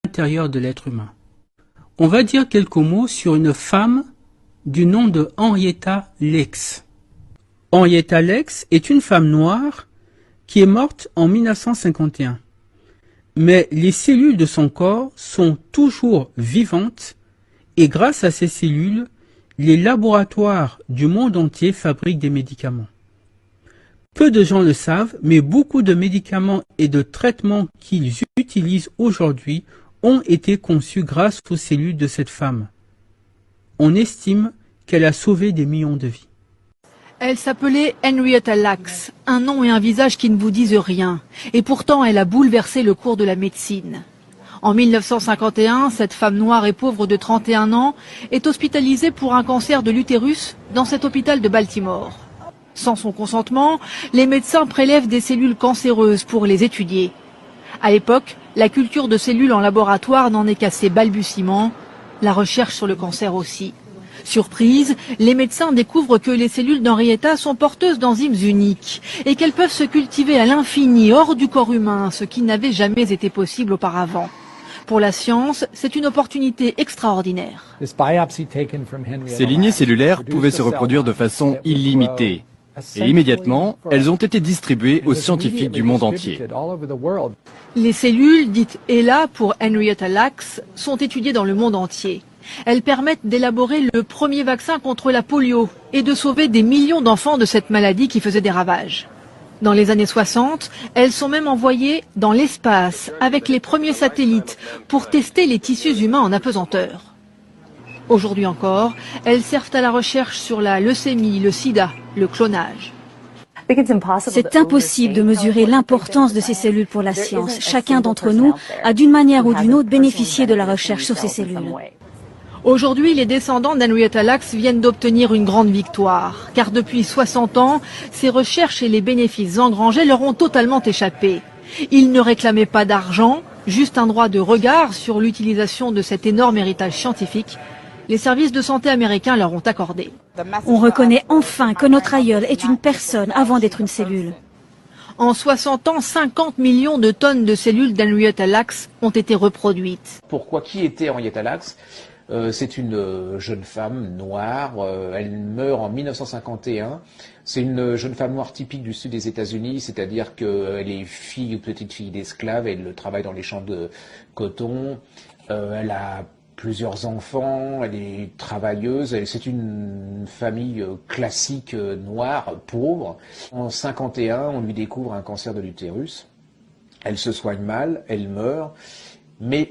l'intérieur de l'être humain. On va dire quelques mots sur une femme du nom de Henrietta Lacks. Henrietta Lacks est une femme noire qui est morte en 1951. Mais les cellules de son corps sont toujours vivantes et grâce à ces cellules, les laboratoires du monde entier fabriquent des médicaments. Peu de gens le savent, mais beaucoup de médicaments et de traitements qu'ils utilisent aujourd'hui ont été conçus grâce aux cellules de cette femme. On estime qu'elle a sauvé des millions de vies. Elle s'appelait Henrietta Lacks, un nom et un visage qui ne vous disent rien. Et pourtant, elle a bouleversé le cours de la médecine. En 1951, cette femme noire et pauvre de 31 ans est hospitalisée pour un cancer de l'utérus dans cet hôpital de Baltimore. Sans son consentement, les médecins prélèvent des cellules cancéreuses pour les étudier. À l'époque, la culture de cellules en laboratoire n'en est qu'à ses balbutiements, la recherche sur le cancer aussi. Surprise, les médecins découvrent que les cellules d'Henrietta sont porteuses d'enzymes uniques et qu'elles peuvent se cultiver à l'infini hors du corps humain, ce qui n'avait jamais été possible auparavant. Pour la science, c'est une opportunité extraordinaire. Ces lignées cellulaires pouvaient se reproduire de façon illimitée. Et immédiatement, elles ont été distribuées aux scientifiques du monde entier. Les cellules, dites ELA pour Henrietta Lacks, sont étudiées dans le monde entier. Elles permettent d'élaborer le premier vaccin contre la polio et de sauver des millions d'enfants de cette maladie qui faisait des ravages. Dans les années 60, elles sont même envoyées dans l'espace avec les premiers satellites pour tester les tissus humains en apesanteur. Aujourd'hui encore, elles servent à la recherche sur la leucémie, le sida, le clonage. C'est impossible de mesurer l'importance de ces cellules pour la science. Chacun d'entre nous a d'une manière ou d'une autre bénéficié de la recherche sur ces cellules. Aujourd'hui, les descendants d'Henrietta Lacks viennent d'obtenir une grande victoire, car depuis 60 ans, ces recherches et les bénéfices engrangés leur ont totalement échappé. Ils ne réclamaient pas d'argent, juste un droit de regard sur l'utilisation de cet énorme héritage scientifique. Les services de santé américains leur ont accordé. On reconnaît enfin que notre aïeul est une personne avant d'être une cellule. En 60 ans, 50 millions de tonnes de cellules d'Henrietta Lacks ont été reproduites. Pourquoi? Qui était Henrietta Lacks? C'est une jeune femme noire, elle meurt en 1951. C'est une jeune femme noire typique du sud des États-Unis, c'est-à-dire qu'elle est fille ou petite fille d'esclaves, elle travaille dans les champs de coton, elle a plusieurs enfants, elle est travailleuse, c'est une famille classique noire, pauvre. En 51, on lui découvre un cancer de l'utérus, elle se soigne mal, elle meurt, mais